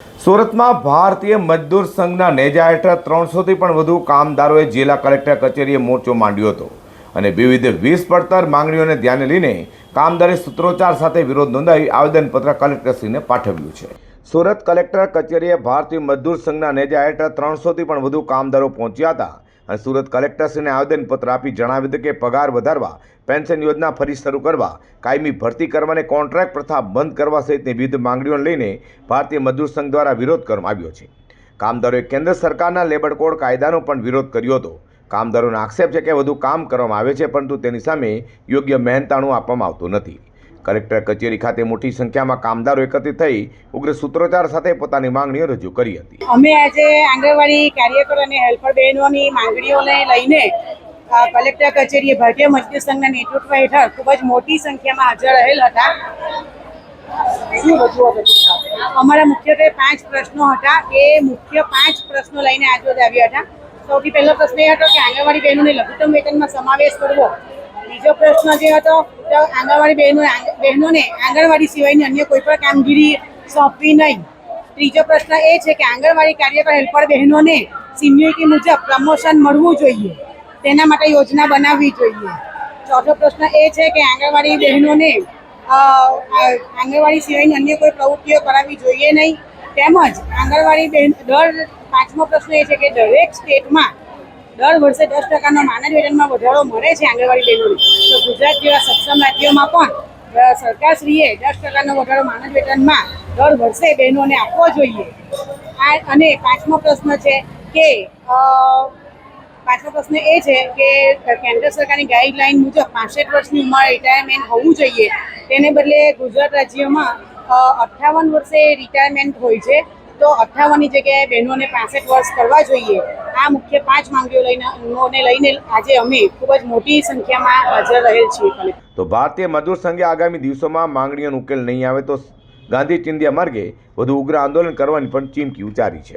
સુરતમાં ભારતીય મજદૂર સંઘના નેજા હેઠળ 300થી પણ વધુ કામદારોએ જિલ્લા કલેક્ટર કચેરીએ મોરચો માંડ્યો હતો અને વિવિધ 20 પડતર માંગણીઓને ધ્યાને લઈને કામદારે સૂત્રોચ્ચાર સાથે વિરોધ નોંધાવી આવેદનપત્ર કલેક્ટરશ્રીને પાઠવ્યું છે। સુરત કલેક્ટર કચેરીએ ભારતીય મજદૂર સંઘના નેજા હેઠળ 300થી પણ વધુ કામદારો પહોંચ્યા હતા અને સુરત કલેક્ટરશ્રીને આવેદનપત્ર આપી જણાવ્યું હતું કે પગાર વધારવા, પેન્શન યોજના ફરી શરૂ કરવા, કાયમી ભરતી કરવા અને કોન્ટ્રાક્ટ પ્રથા બંધ કરવા સહિતની વિવિધ માંગણીઓને લઈને ભારતીય મજદૂર સંઘ દ્વારા વિરોધ કરવામાં આવ્યો છે। કામદારોએ કેન્દ્ર સરકારના લેબર કોડ કાયદાનો પણ વિરોધ કર્યો હતો। કામદારોનો આક્ષેપ છે કે વધુ કામ કરવામાં આવે છે પરંતુ તેની સામે યોગ્ય મહેનતાણું આપવામાં આવતું નથી। કલેક્ટર કચેરી ખાતે મોટી સંખ્યામાં કામદારો એકત્રિત થઈ ઉગ્ર સૂત્રોચ્ચાર સાથે પોતાની માંગણીઓ રજૂ કરી હતી। અમે આજે આંગણવાડી કાર્યકર અને હેલ્પર બહેનોની માંગણીઓને લઈને કલેક્ટર કચેરીએ ભારતીય મજદૂર સંઘના નેતૃત્વ હેઠળ ખૂબ જ મોટી સંખ્યામાં હાજર રહેલ હતા। અમારા મુખ્યત્વે 5 પ્રશ્નો હતા। એ મુખ્ય 5 પ્રશ્નો લઈને આજરોજ આવ્યા હતા। સૌથી પહેલો પ્રશ્ન એ હતો કે આંગણવાડી બહેનોને લઘુત્તમ વેતનમાં સમાવેશ કરવો। બીજો પ્રશ્ન જે હતો તો આંગણવાડી બહેનોને આંગણવાડી સિવાયની અન્ય કોઈ પણ કામગીરી સોંપવી નહીં। ત્રીજો પ્રશ્ન એ છે કે આંગણવાડી કાર્યકર હેલ્પર બહેનોને સિનિયોરિટી મુજબ પ્રમોશન મળવું જોઈએ, તેના માટે યોજના બનાવવી જોઈએ। ચોથો પ્રશ્ન એ છે કે આંગણવાડી બહેનોને આંગણવાડી સિવાયની અન્ય કોઈ પ્રવૃત્તિઓ કરાવવી જોઈએ નહીં। તેમજ આંગણવાડી બહેન પાંચમો પ્રશ્ન એ છે કે દરેક સ્ટેટમાં દર વર્ષે 10% માનદ વેતનમાં વધારો મળે છે આંગણવાડી બહેનોને, તો ગુજરાત જેવા સક્ષમ રાજ્યોમાં પણ સરકારશ્રીએ 10% વધારો માનદ વેતનમાં દર વર્ષે બહેનોને આપવો જોઈએ। અને પાંચમો પ્રશ્ન એ છે કે કેન્દ્ર સરકારની ગાઈડલાઈન મુજબ 65 વર્ષની ઉંમરે રિટાયરમેન્ટ હોવું જોઈએ, તેને બદલે ગુજરાત રાજ્યમાં 58 વર્ષે રિટાયરમેન્ટ હોય છે, તો 58ની જગ્યાએ બહેનોને 65 વર્ષ કરવા જોઈએ। આ મુખ્ય 5 માંગણીઓ લઈને આજે અમે ખૂબ જ મોટી સંખ્યામાં હાજર રહેલ છીએ। તો ભારતીય મજદૂર સંઘે આગામી દિવસોમાં માંગણીઓનો ઉકેલ નહીં આવે તો ગાંધી ચિંધ્યા માર્ગે વધુ ઉગ્ર આંદોલન કરવાની પણ ચીમકી ઉચ્ચારી છે।